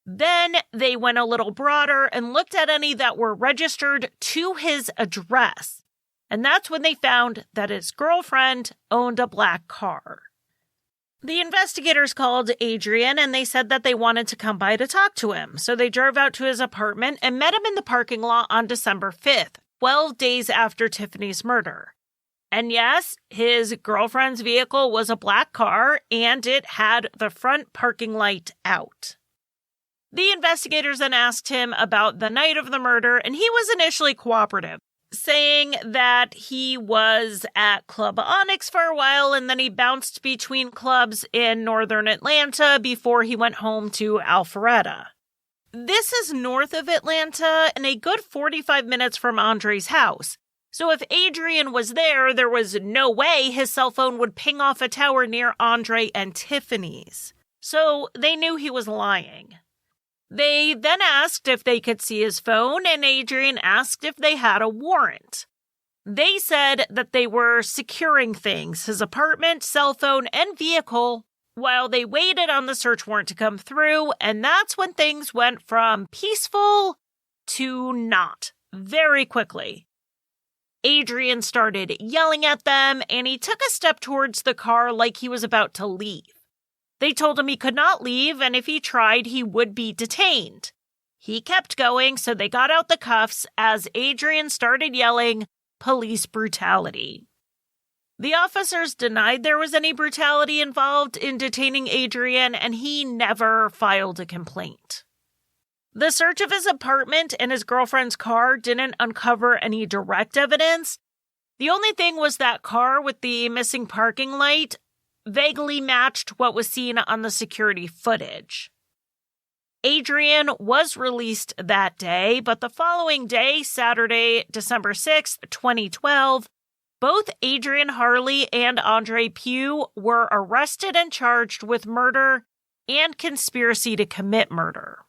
Then they went a little broader and looked at any that were registered to his address. And that's when they found that his girlfriend owned a black car. The investigators called Adrian and they said that they wanted to come by to talk to him. So they drove out to his apartment and met him in the parking lot on December 5th, 12 days after Tiffany's murder. And yes, his girlfriend's vehicle was a black car and it had the front parking light out. The investigators then asked him about the night of the murder, and he was initially cooperative, saying that he was at Club Onyx for a while and then he bounced between clubs in northern Atlanta before he went home to Alpharetta. This is north of Atlanta and a good 45 minutes from Andre's house. So if Adrian was there, there was no way his cell phone would ping off a tower near Andre and Tiffany's. So they knew he was lying. They then asked if they could see his phone, and Adrian asked if they had a warrant. They said that they were securing things, his apartment, cell phone, and vehicle, while they waited on the search warrant to come through, and that's when things went from peaceful to not, very quickly. Adrian started yelling at them, and he took a step towards the car like he was about to leave. They told him he could not leave, and if he tried, he would be detained. He kept going, so they got out the cuffs as Adrian started yelling, "Police brutality." The officers denied there was any brutality involved in detaining Adrian, and he never filed a complaint. The search of his apartment and his girlfriend's car didn't uncover any direct evidence. The only thing was that car with the missing parking light vaguely matched what was seen on the security footage. Adrian was released that day, but the following day, Saturday, December 6th, 2012, both Adrian Harley and Andre Pugh were arrested and charged with murder and conspiracy to commit murder.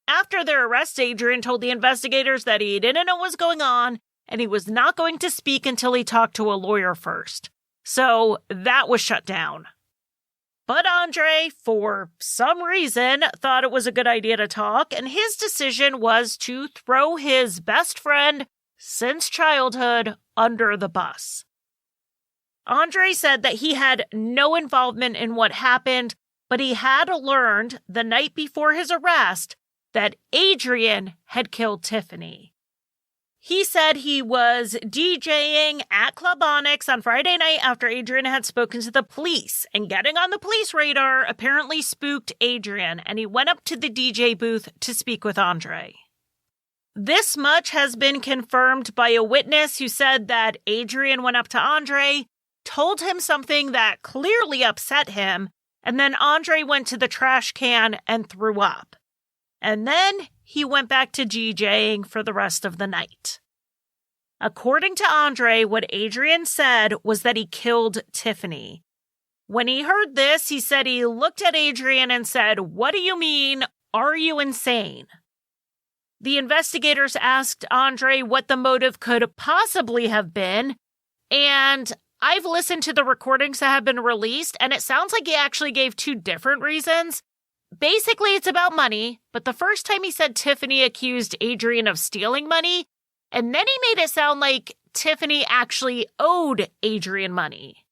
After their arrest, Adrian told the investigators that he didn't know what was going on and he was not going to speak until he talked to a lawyer first. So that was shut down. But Andre, for some reason, thought it was a good idea to talk, and his decision was to throw his best friend since childhood under the bus. Andre said that he had no involvement in what happened, but he had learned the night before his arrest that Adrian had killed Tiffany. He said he was DJing at Club Onyx on Friday night after Adrian had spoken to the police, and getting on the police radar apparently spooked Adrian, and he went up to the DJ booth to speak with Andre. This much has been confirmed by a witness who said that Adrian went up to Andre, told him something that clearly upset him, and then Andre went to the trash can and threw up. And then he went back to DJing for the rest of the night. According to Andre, what Adrian said was that he killed Tiffany. When he heard this, he said he looked at Adrian and said, "What do you mean? Are you insane?" The investigators asked Andre what the motive could possibly have been, and I've listened to the recordings that have been released, and it sounds like he actually gave two different reasons. Basically, it's about money, but the first time he said Tiffany accused Adrian of stealing money, and then he made it sound like Tiffany actually owed Adrian money.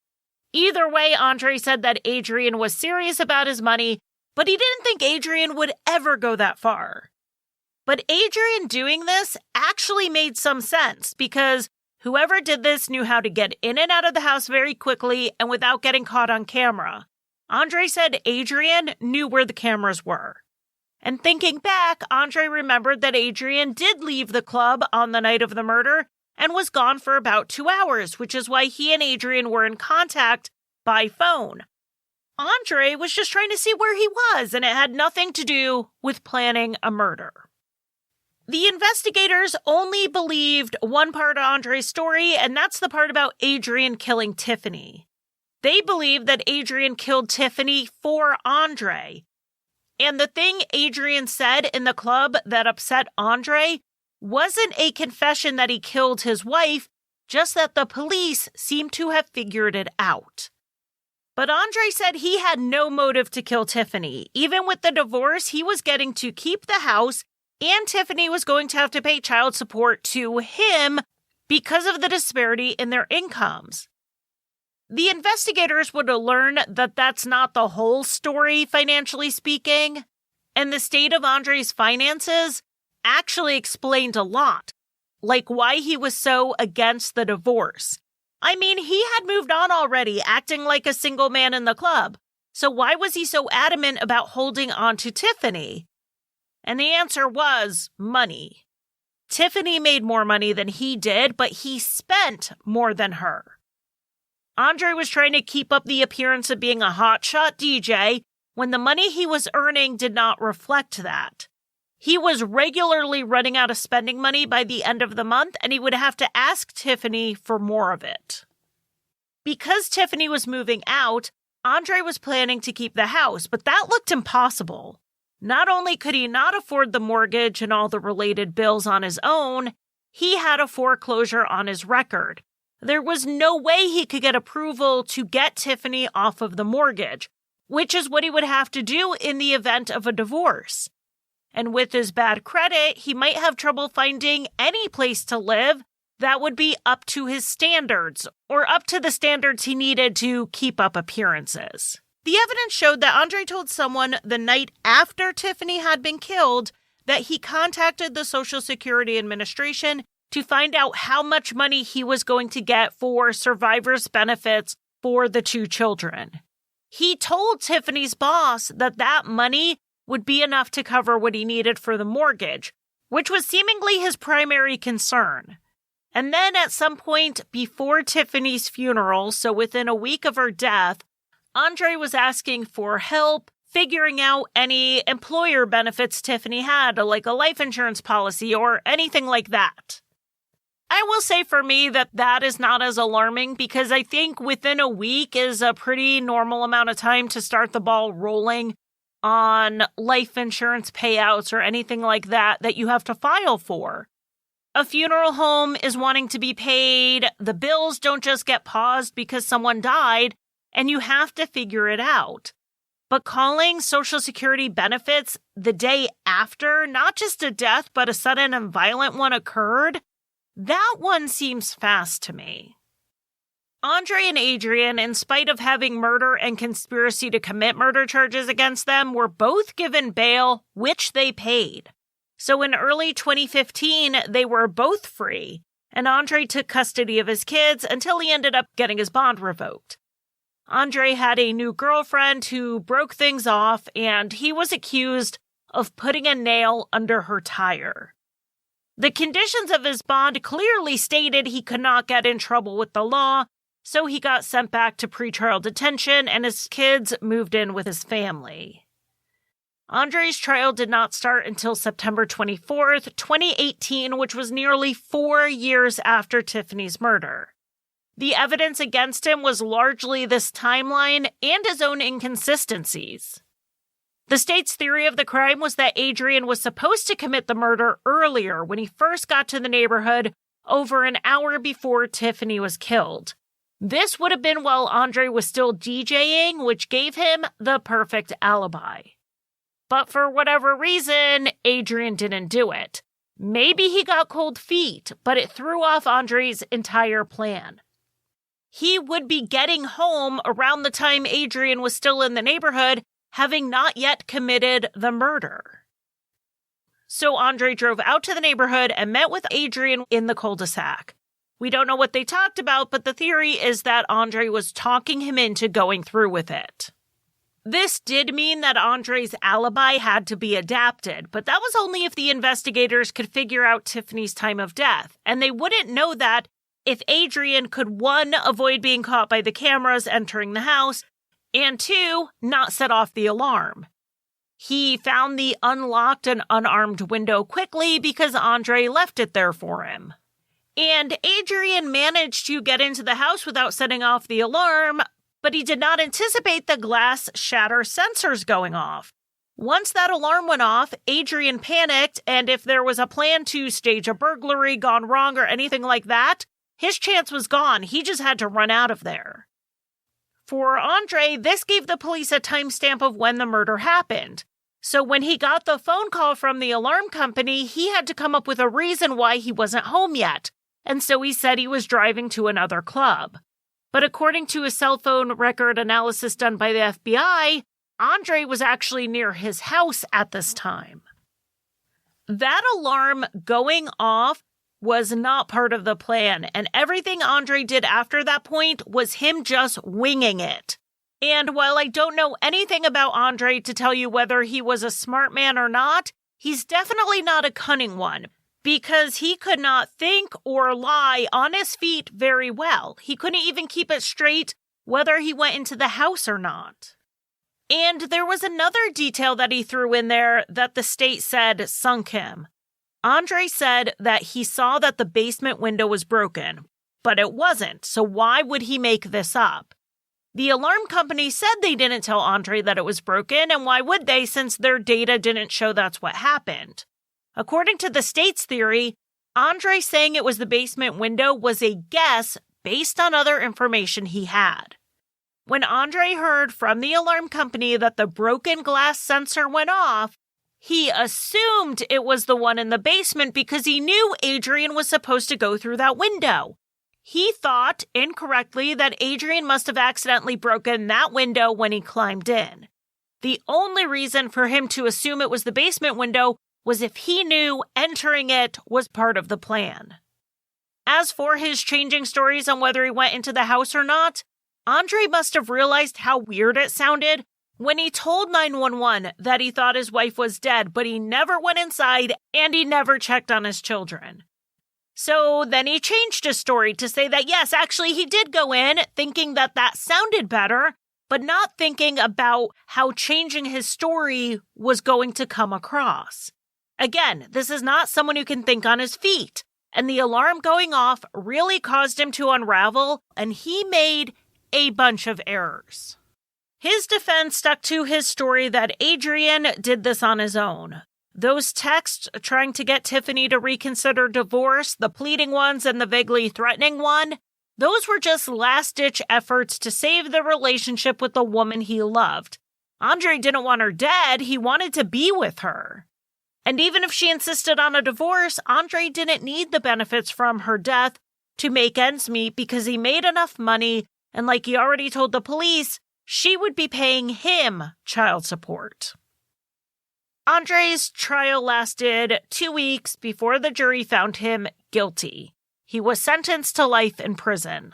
Either way, Andre said that Adrian was serious about his money, but he didn't think Adrian would ever go that far. But Adrian doing this actually made some sense, because whoever did this knew how to get in and out of the house very quickly and without getting caught on camera. Andre said Adrian knew where the cameras were. And thinking back, Andre remembered that Adrian did leave the club on the night of the murder and was gone for about 2 hours, which is why he and Adrian were in contact by phone. Andre was just trying to see where he was, and it had nothing to do with planning a murder. The investigators only believed one part of Andre's story, and that's the part about Adrian killing Tiffany. They believed that Adrian killed Tiffany for Andre. And the thing Adrian said in the club that upset Andre wasn't a confession that he killed his wife, just that the police seemed to have figured it out. But Andre said he had no motive to kill Tiffany. Even with the divorce, he was getting to keep the house, and Tiffany was going to have to pay child support to him because of the disparity in their incomes. The investigators would have learned that that's not the whole story, financially speaking, and the state of Andre's finances actually explained a lot, like why he was so against the divorce. I mean, he had moved on already, acting like a single man in the club, so why was he so adamant about holding on to Tiffany? And the answer was money. Tiffany made more money than he did, but he spent more than her. Andre was trying to keep up the appearance of being a hotshot DJ when the money he was earning did not reflect that. He was regularly running out of spending money by the end of the month, and he would have to ask Tiffany for more of it. Because Tiffany was moving out, Andre was planning to keep the house, but that looked impossible. Not only could he not afford the mortgage and all the related bills on his own, he had a foreclosure on his record. There was no way he could get approval to get Tiffany off of the mortgage, which is what he would have to do in the event of a divorce. And with his bad credit, he might have trouble finding any place to live that would be up to his standards, or up to the standards he needed to keep up appearances. The evidence showed that Andre told someone the night after Tiffany had been killed that he contacted the Social Security Administration to find out how much money he was going to get for survivors' benefits for the 2 children. He told Tiffany's boss that that money would be enough to cover what he needed for the mortgage, which was seemingly his primary concern. And then at some point before Tiffany's funeral, so within a week of her death, Andre was asking for help figuring out any employer benefits Tiffany had, like a life insurance policy or anything like that. I will say for me that is not as alarming, because I think within a week is a pretty normal amount of time to start the ball rolling on life insurance payouts or anything like that you have to file for. A funeral home is wanting to be paid. The bills don't just get paused because someone died, and you have to figure it out. But calling Social Security benefits the day after, not just a death, but a sudden and violent one occurred, that one seems fast to me. Andre and Adrian, in spite of having murder and conspiracy to commit murder charges against them, were both given bail, which they paid. So in early 2015, they were both free, and Andre took custody of his kids until he ended up getting his bond revoked. Andre had a new girlfriend who broke things off, and he was accused of putting a nail under her tire. The conditions of his bond clearly stated he could not get in trouble with the law, so he got sent back to pretrial detention and his kids moved in with his family. Andre's trial did not start until September 24th, 2018, which was nearly 4 years after Tiffany's murder. The evidence against him was largely this timeline and his own inconsistencies. The state's theory of the crime was that Adrian was supposed to commit the murder earlier when he first got to the neighborhood, over an hour before Tiffany was killed. This would have been while Andre was still DJing, which gave him the perfect alibi. But for whatever reason, Adrian didn't do it. Maybe he got cold feet, but it threw off Andre's entire plan. He would be getting home around the time Adrian was still in the neighborhood, having not yet committed the murder. So Andre drove out to the neighborhood and met with Adrian in the cul-de-sac. We don't know what they talked about, but the theory is that Andre was talking him into going through with it. This did mean that Andre's alibi had to be adapted, but that was only if the investigators could figure out Tiffany's time of death, and they wouldn't know that if Adrian could, 1, avoid being caught by the cameras entering the house, and 2, not set off the alarm. He found the unlocked and unarmed window quickly because Andre left it there for him. And Adrian managed to get into the house without setting off the alarm, but he did not anticipate the glass shatter sensors going off. Once that alarm went off, Adrian panicked, and if there was a plan to stage a burglary gone wrong or anything like that, his chance was gone. He just had to run out of there. For Andre, this gave the police a timestamp of when the murder happened. So when he got the phone call from the alarm company, he had to come up with a reason why he wasn't home yet. And so he said he was driving to another club. But according to a cell phone record analysis done by the FBI, Andre was actually near his house at this time. That alarm going off was not part of the plan, and everything Andre did after that point was him just winging it. And while I don't know anything about Andre to tell you whether he was a smart man or not, he's definitely not a cunning one, because he could not think or lie on his feet very well. He couldn't even keep it straight whether he went into the house or not. And there was another detail that he threw in there that the state said sunk him. Andre said that he saw that the basement window was broken, but it wasn't, so why would he make this up? The alarm company said they didn't tell Andre that it was broken, and why would they, since their data didn't show that's what happened? According to the state's theory, Andre saying it was the basement window was a guess based on other information he had. When Andre heard from the alarm company that the broken glass sensor went off, he assumed it was the one in the basement because he knew Adrian was supposed to go through that window. He thought, incorrectly, that Adrian must have accidentally broken that window when he climbed in. The only reason for him to assume it was the basement window was if he knew entering it was part of the plan. As for his changing stories on whether he went into the house or not, Andre must have realized how weird it sounded when he told 911 that he thought his wife was dead, but he never went inside and he never checked on his children. So then he changed his story to say that yes, actually he did go in thinking that that sounded better, but not thinking about how changing his story was going to come across. Again, this is not someone who can think on his feet, and the alarm going off really caused him to unravel, and he made a bunch of errors. His defense stuck to his story that Adrian did this on his own. Those texts trying to get Tiffany to reconsider divorce, the pleading ones and the vaguely threatening one, those were just last-ditch efforts to save the relationship with the woman he loved. Andre didn't want her dead, he wanted to be with her. And even if she insisted on a divorce, Andre didn't need the benefits from her death to make ends meet because he made enough money, and like he already told the police, she would be paying him child support. Andre's trial lasted 2 weeks before the jury found him guilty. He was sentenced to life in prison.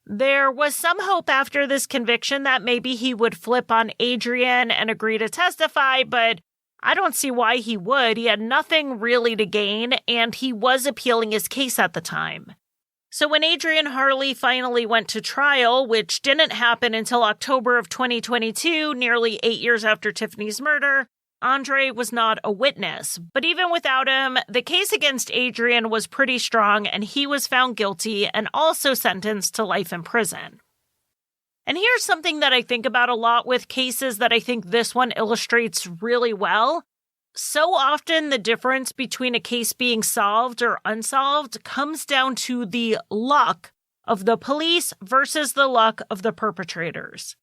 There was some hope after this conviction that maybe he would flip on Adrian and agree to testify, but I don't see why he would. He had nothing really to gain, and he was appealing his case at the time. So when Adrian Harley finally went to trial, which didn't happen until October of 2022, nearly 8 years after Tiffany's murder, Andre was not a witness. But even without him, the case against Adrian was pretty strong, and he was found guilty and also sentenced to life in prison. And here's something that I think about a lot with cases that I think this one illustrates really well. So often the difference between a case being solved or unsolved comes down to the luck of the police versus the luck of the perpetrators.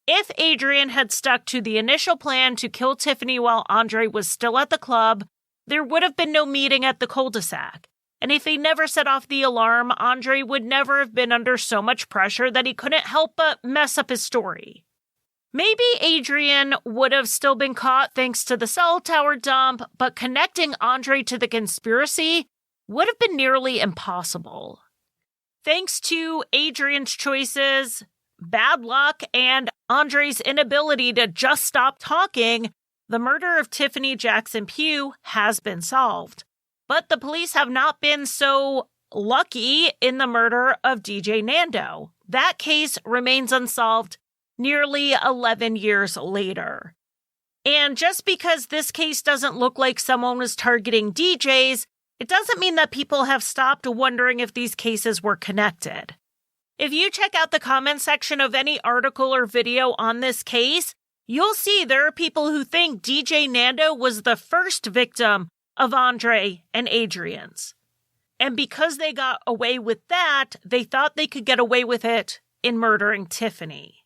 If Adrian had stuck to the initial plan to kill Tiffany while Andre was still at the club, there would have been no meeting at the cul-de-sac. And if he never set off the alarm, Andre would never have been under so much pressure that he couldn't help but mess up his story. Maybe Adrian would have still been caught thanks to the cell tower dump, but connecting Andre to the conspiracy would have been nearly impossible. Thanks to Adrian's choices, bad luck, and Andre's inability to just stop talking, the murder of Tiffany Jackson-Pew has been solved. But the police have not been so lucky in the murder of DJ Nando. That case remains unsolved nearly 11 years later. And just because this case doesn't look like someone was targeting DJs, it doesn't mean that people have stopped wondering if these cases were connected. If you check out the comment section of any article or video on this case, you'll see there are people who think DJ Nando was the first victim of Andre and Adrian's. And because they got away with that, they thought they could get away with it in murdering Tiffany.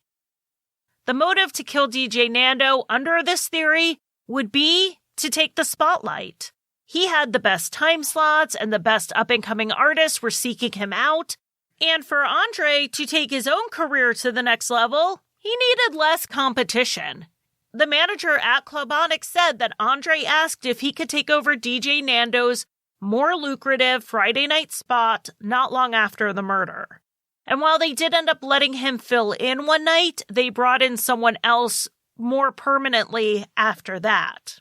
The motive to kill DJ Nando under this theory would be to take the spotlight. He had the best time slots and the best up-and-coming artists were seeking him out. And for Andre to take his own career to the next level, he needed less competition. The manager at Club Onyx said that Andre asked if he could take over DJ Nando's more lucrative Friday night spot not long after the murder. And while they did end up letting him fill in one night, they brought in someone else more permanently after that.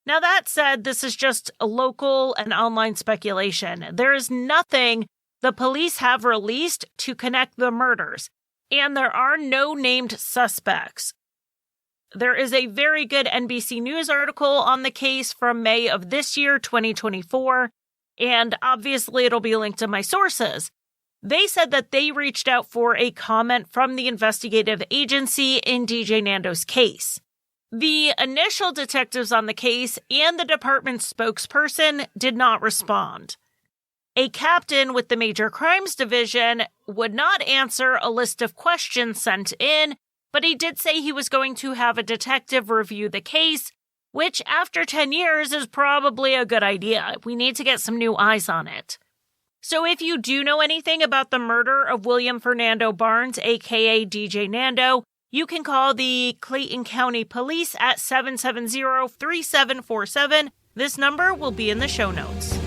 Now that said, this is just a local and online speculation. There is nothing the police have released to connect the murders, and there are no named suspects. There is a very good NBC News article on the case from May of this year, 2024, and obviously it'll be linked to my sources. They said that they reached out for a comment from the investigative agency in DJ Nando's case. The initial detectives on the case and the department's spokesperson did not respond. A captain with the Major Crimes Division would not answer a list of questions sent in, but he did say he was going to have a detective review the case, which after 10 years is probably a good idea. We need to get some new eyes on it. So if you do know anything about the murder of William Fernando Barnes, aka DJ Nando, you can call the Clayton County Police at 770-3747. This number will be in the show notes.